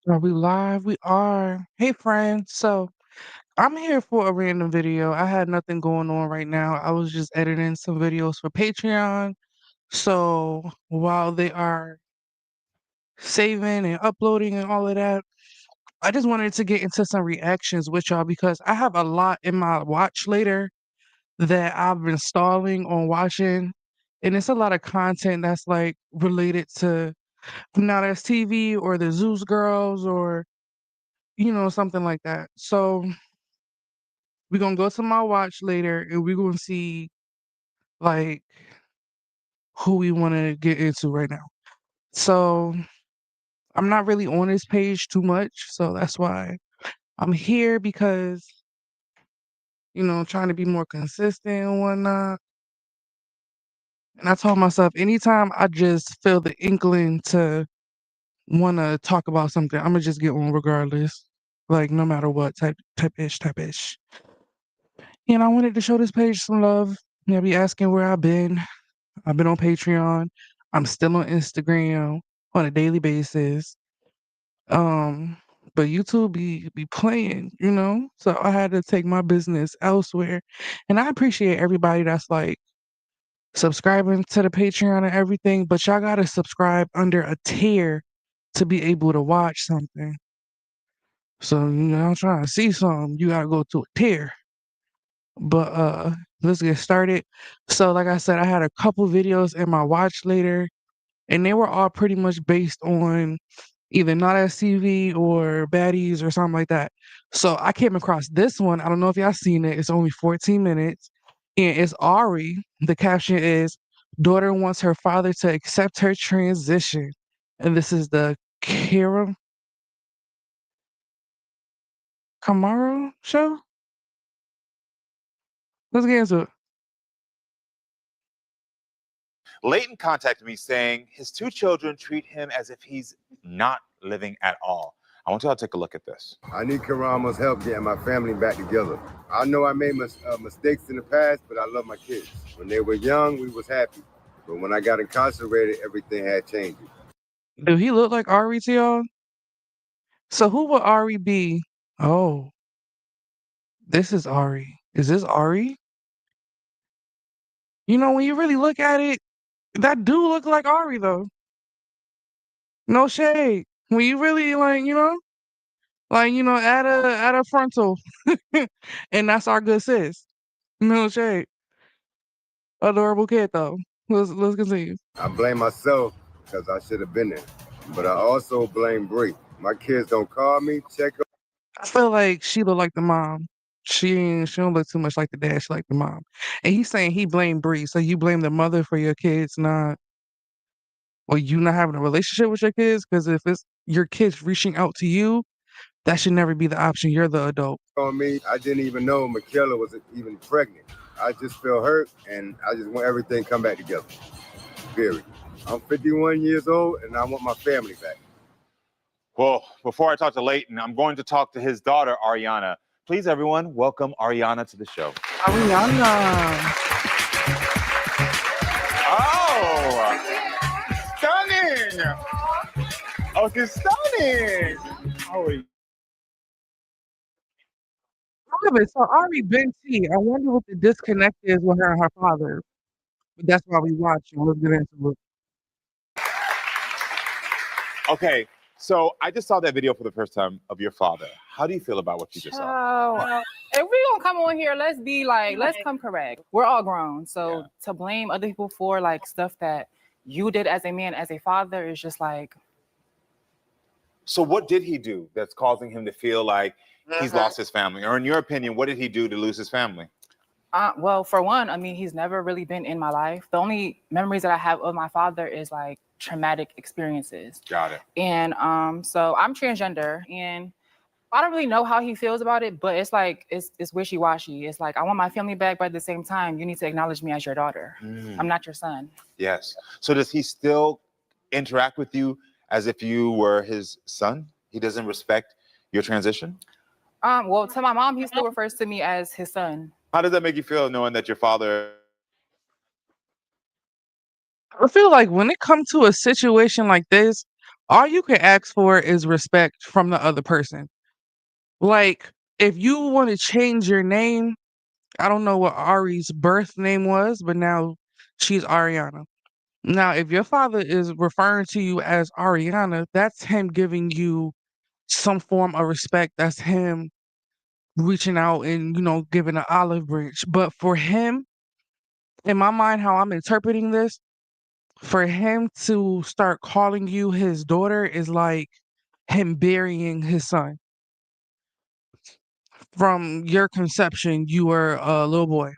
Are we live? We are. Hey, friends. So I'm here for a random video. I had nothing going on right now. I was just editing some videos for Patreon. So while they are saving and uploading and all of that, I just wanted to get into some reactions with y'all because I have a lot in my watch later that I've been stalling on watching. And it's a lot of content that's like related to Now That's TV or the Zeus Girls or something like that. So we're gonna go to my watch later and we're gonna see like who we wanna get into right now. So I'm not really on this page too much, so that's why I'm here because, trying to be more consistent and whatnot. And I told myself anytime I just feel the inkling to wanna talk about something, Imma just get on regardless. Like no matter what type ish. And I wanted to show this page some love. Be asking where I've been. I've been on Patreon. I'm still on Instagram on a daily basis. Um, but YouTube be playing. So I had to take my business elsewhere. And I appreciate everybody that's like subscribing to the Patreon and everything, but y'all gotta subscribe under a tier to be able to watch something. So, I'm trying to see something, you gotta go to a tier. But let's get started. So like I said, I had a couple videos in my watch later, and they were all pretty much based on either Not As TV or Baddies or something like that. So I came across this one. I don't know if y'all seen it. It's only 14 minutes. And it's Ari. The caption is daughter wants her father to accept her transition. And this is the Kira Kamaro show. Let's get into it. Leighton contacted me saying his two children treat him as if he's not living at all. I want y'all to take a look at this. I need Karama's help getting my family back together. I know I made mistakes in the past, but I love my kids. When they were young, we was happy. But when I got incarcerated, everything had changed. Do he look like Ari to y'all? So who would Ari be? Oh, this is Ari. Is this Ari? When you really look at it, that do look like Ari though. No shade. When you really add a frontal, and that's our good sis. No shade. Adorable kid though. Let's continue. I blame myself because I should have been there. But I also blame Bree. My kids don't call me, check up. I feel like she look like the mom. She don't look too much like the dad. She like the mom. And he's saying he blamed Bree. So you blame the mother for your kids not, or you not having a relationship with your kids? Because if it's your kids reaching out to you, that should never be the option. You're the adult. On me, I didn't even know Michaela was even pregnant. I just feel hurt, and I just want everything to come back together. Period. I'm 51 years old, and I want my family back. Well, before I talk to Leighton, I'm going to talk to his daughter, Ariana. Please, everyone, welcome Ariana to the show. Ariana. Oh, stunning. Okay, stunning. How are you? So Ari been T. I wonder what the disconnect is with her and her father. But that's why we watch and let's get into it. Okay, so I just saw that video for the first time of your father. How do you feel about what you just saw? If we gonna come on here, let's come correct. We're all grown, so to blame other people for like stuff that you did as a man, as a father, is just like. So what did he do that's causing him to feel like he's lost his family? Or in your opinion, what did he do to lose his family? Well, for one, I mean, he's never really been in my life. The only memories that I have of my father is like traumatic experiences. Got it. And so I'm transgender, and I don't really know how he feels about it, but it's like it's wishy-washy. It's like I want my family back, but at the same time, you need to acknowledge me as your daughter. I'm not your son. Yes. So does he still interact with you as if you were his son? He doesn't respect your transition? Well, to my mom, he still refers to me as his son. How does that make you feel knowing that your father... I feel like when it comes to a situation like this, All you can ask for is respect from the other person. Like, if you want to change your name, I don't know what Ari's birth name was, but now she's Ariana. Now, if your father is referring to you as Ariana, that's him giving you some form of respect. That's him reaching out and, giving an olive branch. But for him, in my mind, how I'm interpreting this, for him to start calling you his daughter is like him burying his son. From your conception, you were a little boy.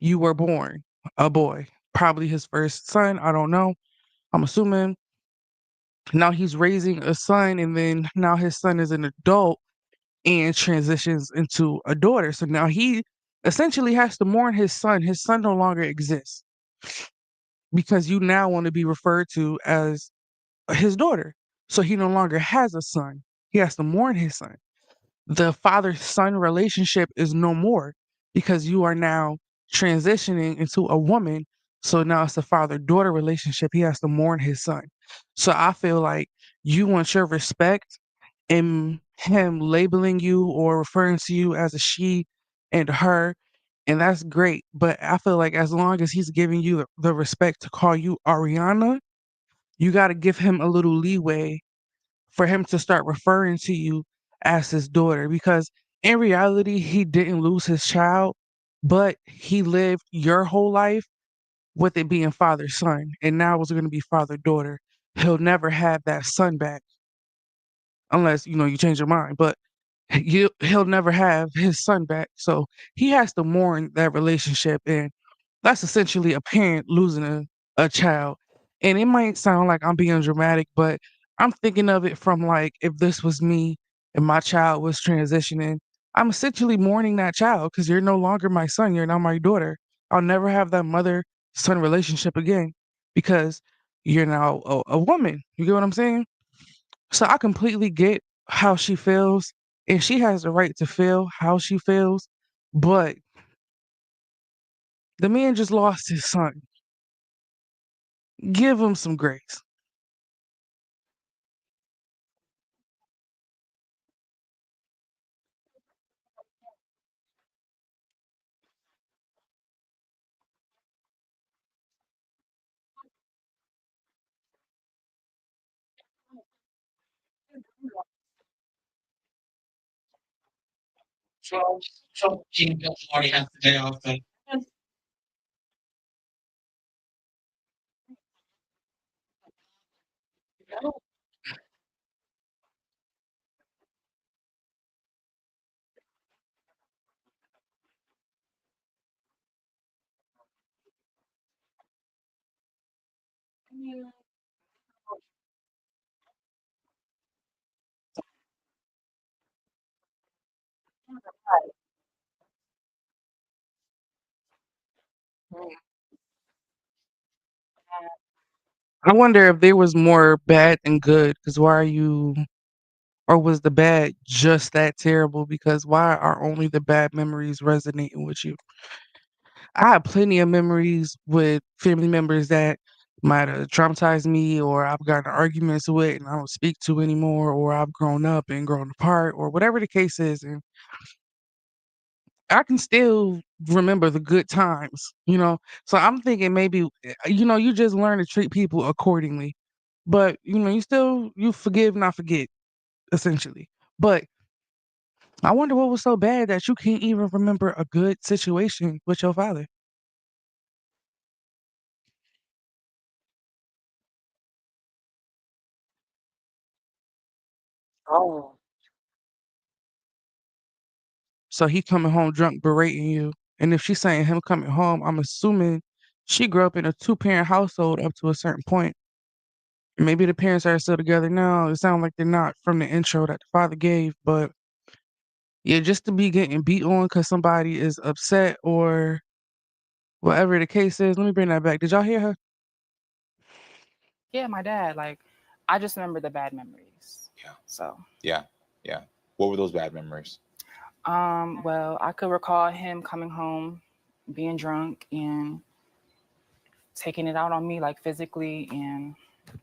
You were born a boy, probably his first son. I don't know. I'm assuming now he's raising a son, and then now his son is an adult and transitions into a daughter. So now he essentially has to mourn his son. His son no longer exists because you now want to be referred to as his daughter. So he no longer has a son. He has to mourn his son. The father son relationship is no more because you are now transitioning into a woman. So now it's a father daughter relationship. He has to mourn his son. So I feel like you want your respect in him labeling you or referring to you as a she and her. And that's great. But I feel like as long as he's giving you the respect to call you Ariana, you got to give him a little leeway for him to start referring to you as his daughter because in reality, he didn't lose his child, but he lived your whole life with it being father son. And now it's going to be father daughter. He'll never have that son back unless, you change your mind. But he'll never have his son back. So he has to mourn that relationship. And that's essentially a parent losing a child. And it might sound like I'm being dramatic, but I'm thinking of it from like if this was me and my child was transitioning, I'm essentially mourning that child because you're no longer my son. You're now my daughter. I'll never have that mother son relationship again because you're now a woman. You get what I'm saying? So I completely get how she feels, and she has the right to feel how she feels, but the man just lost his son. Give him some grace. I wonder if there was more bad than good, because why are you or was the bad just that terrible? Because why are only the bad memories resonating with you? I have plenty of memories with family members that might have traumatized me or I've gotten arguments with and I don't speak to anymore, or I've grown up and grown apart, or whatever the case is. And I can still remember the good times. So I'm thinking maybe, you just learn to treat people accordingly. But, you forgive, not forget, essentially. But I wonder what was so bad that you can't even remember a good situation with your father. Oh. So he coming home drunk berating you. And if she's saying him coming home, I'm assuming she grew up in a two-parent household up to a certain point. Maybe the parents are still together now. It sounds like they're not from the intro that the father gave, but yeah, just to be getting beat on because somebody is upset or whatever the case is. Let me bring that back. Did y'all hear her? Yeah, my dad. Like, I just remember the bad memories. Yeah. So, Yeah. Yeah. What were those bad memories? well, I could recall him coming home, being drunk and taking it out on me, like physically, and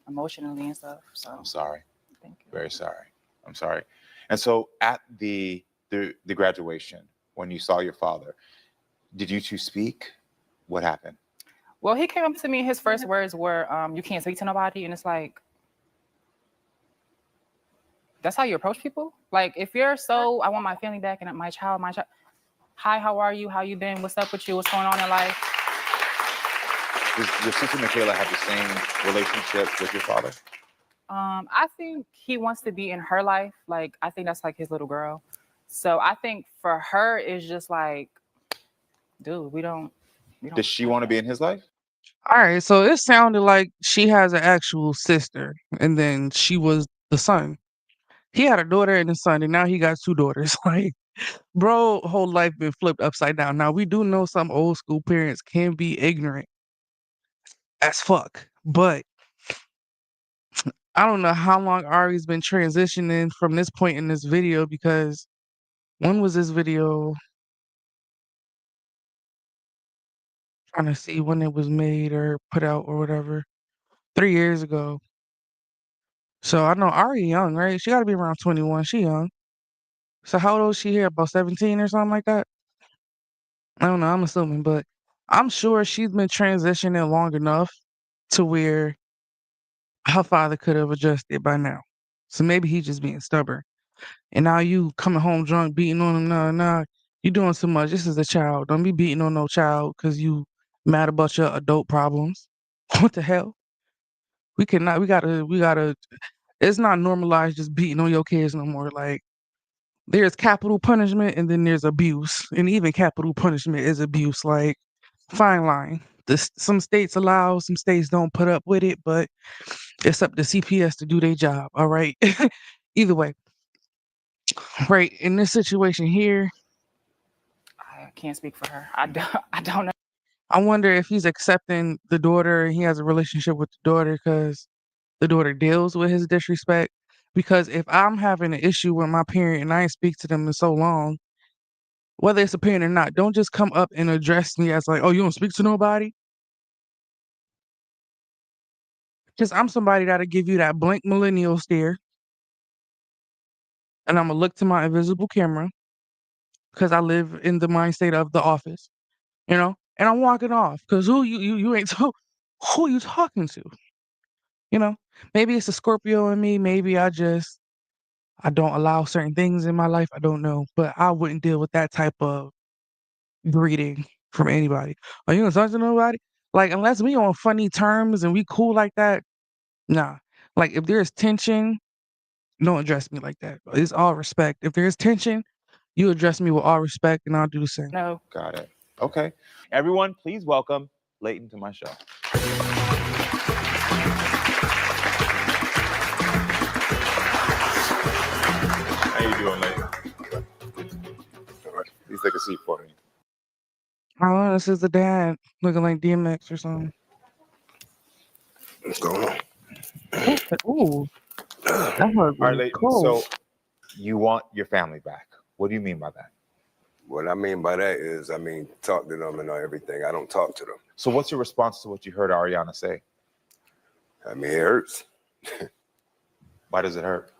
emotionally and stuff. So I'm sorry. thank you. Very sorry. I'm sorry. And so at the graduation, when you saw your father, did you two speak? What happened? Well, he came up to me. His first words were, "You can't speak to nobody," and it's like, that's how you approach people. Like, if you're so, I want my family back and my child. Hi, how are you? How you been? What's up with you? What's going on in life? Does your sister Michaela have the same relationship with your father? I think he wants to be in her life. Like, I think that's like his little girl. So I think for her, it's just like, dude, we don't. Does she want to be in his life? Alright, so it sounded like she has an actual sister, and then she was the son. He had a daughter and a son, and now he got 2 daughters. Like, bro, whole life been flipped upside down. Now we do know some old school parents can be ignorant as fuck, but I don't know how long Ari's been transitioning from this point in this video because when was this video? Trying to see when it was made or put out or whatever. 3 years ago. So I know Ari young, right? She gotta be around 21. She young. So how old is she here? About 17 or something like that? I don't know. I'm assuming, but I'm sure she's been transitioning long enough to where her father could have adjusted by now. So maybe he's just being stubborn. And now you coming home drunk, beating on him. Nah, you doing too much. This is a child. Don't be beating on no child because you mad about your adult problems. What the hell? We cannot. We gotta. It's not normalized just beating on your kids no more. Like, there's capital punishment and then there's abuse, and even capital punishment is abuse. Like, fine line. Some states allow, some states don't put up with it, but it's up to CPS to do their job. All right. Either way, right in this situation here, I can't speak for her. I don't. I don't know. I wonder if he's accepting the daughter and he has a relationship with the daughter because the daughter deals with his disrespect. Because if I'm having an issue with my parent and I ain't speak to them in so long, whether it's a parent or not, don't just come up and address me as like, oh, you don't speak to nobody. Because I'm somebody that'll give you that blank millennial stare, and I'm gonna look to my invisible camera because I live in the mind state of The Office, and I'm walking off because who you ain't who you talking to, you know? Maybe it's a Scorpio in me. Maybe I don't allow certain things in my life. I don't know, but I wouldn't deal with that type of greeting from anybody. Are you gonna talk to nobody? Like, unless we on funny terms and we cool like that, nah. Like, if there's tension, don't address me like that. It's all respect. If there's tension, you address me with all respect, and I'll do the same. No. Got it. Okay. Everyone, please welcome Leighton to my show. How you doing, Leighton? All right. Please take a seat for me. Oh, this is the dad looking like DMX or something. What's going on? Ooh, that All was right, Leighton. cold. So you want your family back. What do you mean by that? What I mean by that is, talk to them and everything. I don't talk to them. So what's your response to what you heard Ariana say? It hurts. Why does it hurt?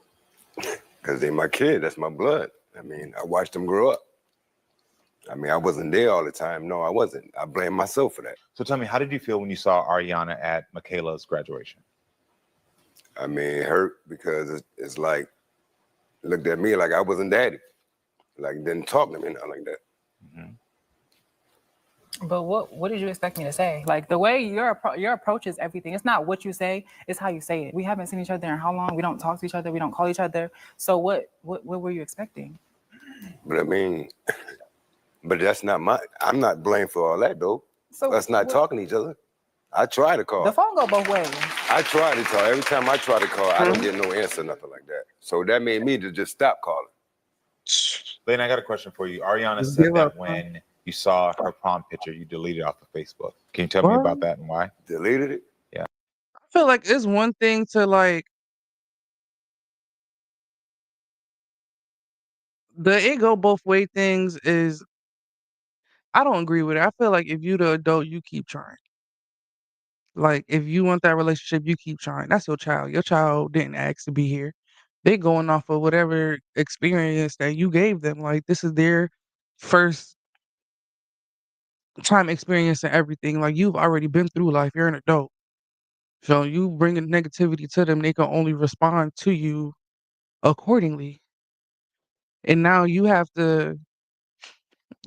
Because they're my kid. That's my blood. I watched them grow up. I wasn't there all the time. No, I wasn't. I blame myself for that. So tell me, how did you feel when you saw Ariana at Michaela's graduation? It hurt because it's like, looked at me like I wasn't daddy. Like, didn't talk to me, not like that. Mm-hmm. But what did you expect me to say? Like, the way your approach is everything. It's not what you say, it's how you say it. We haven't seen each other in how long? We don't talk to each other. We don't call each other. So what were you expecting? But but that's not I'm not blamed for all that though. So us not talking to each other. I try to call. The phone go both ways. I try to call. Every time I try to call, I don't get no answer, nothing like that. So that made me to just stop calling. Leighton, I got a question for you. Ariana Just said give that up, huh? when you saw her prom picture, you deleted it off of Facebook. Can you tell me about that and why? Deleted it? Yeah. I feel like it's one thing to like the it go both way things is I don't agree with it. I feel like if you the adult, you keep trying. Like, if you want that relationship, you keep trying. That's your child. Your child didn't ask to be here. They going off of whatever experience that you gave them. Like, this is their first time experiencing everything. Like, you've already been through life. You're an adult. So you bringing negativity to them, they can only respond to you accordingly. And now you have to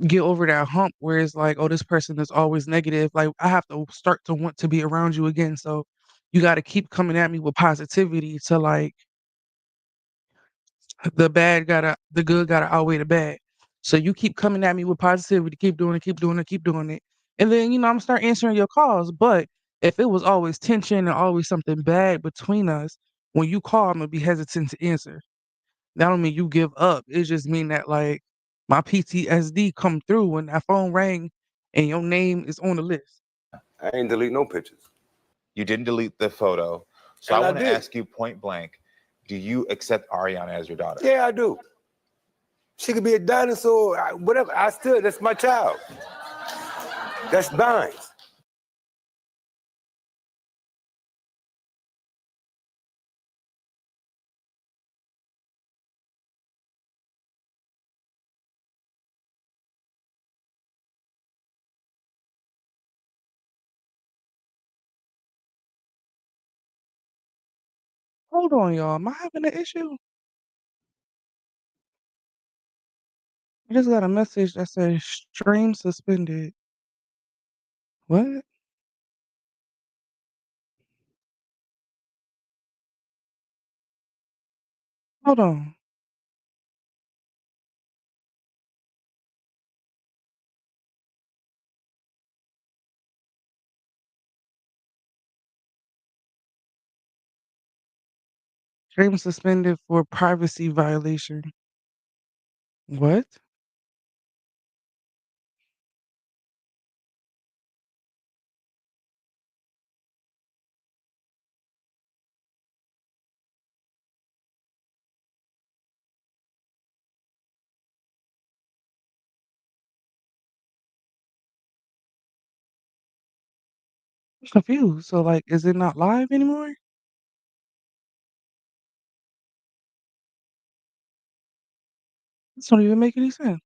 get over that hump where it's like, oh, this person is always negative. Like, I have to start to want to be around you again. So you got to keep coming at me with positivity to like the good gotta outweigh the bad. So you keep coming at me with positivity, keep doing it, keep doing it, keep doing it. And then, I'm gonna start answering your calls. But if it was always tension and always something bad between us, when you call, I'm gonna be hesitant to answer. That don't mean you give up. It just mean that like my PTSD come through when that phone rang and your name is on the list. I ain't delete no pictures. You didn't delete the photo. So And I I want to did. ask you point blank, do you accept Ariana as your daughter? Yeah, I do. She could be a dinosaur, whatever. That's my child. That's mine. Hold on, y'all. Am I having an issue? I just got a message that says stream suspended. What? Hold on. Stream suspended for privacy violation. What? I'm confused. So like, is it not live anymore? This don't even make any sense.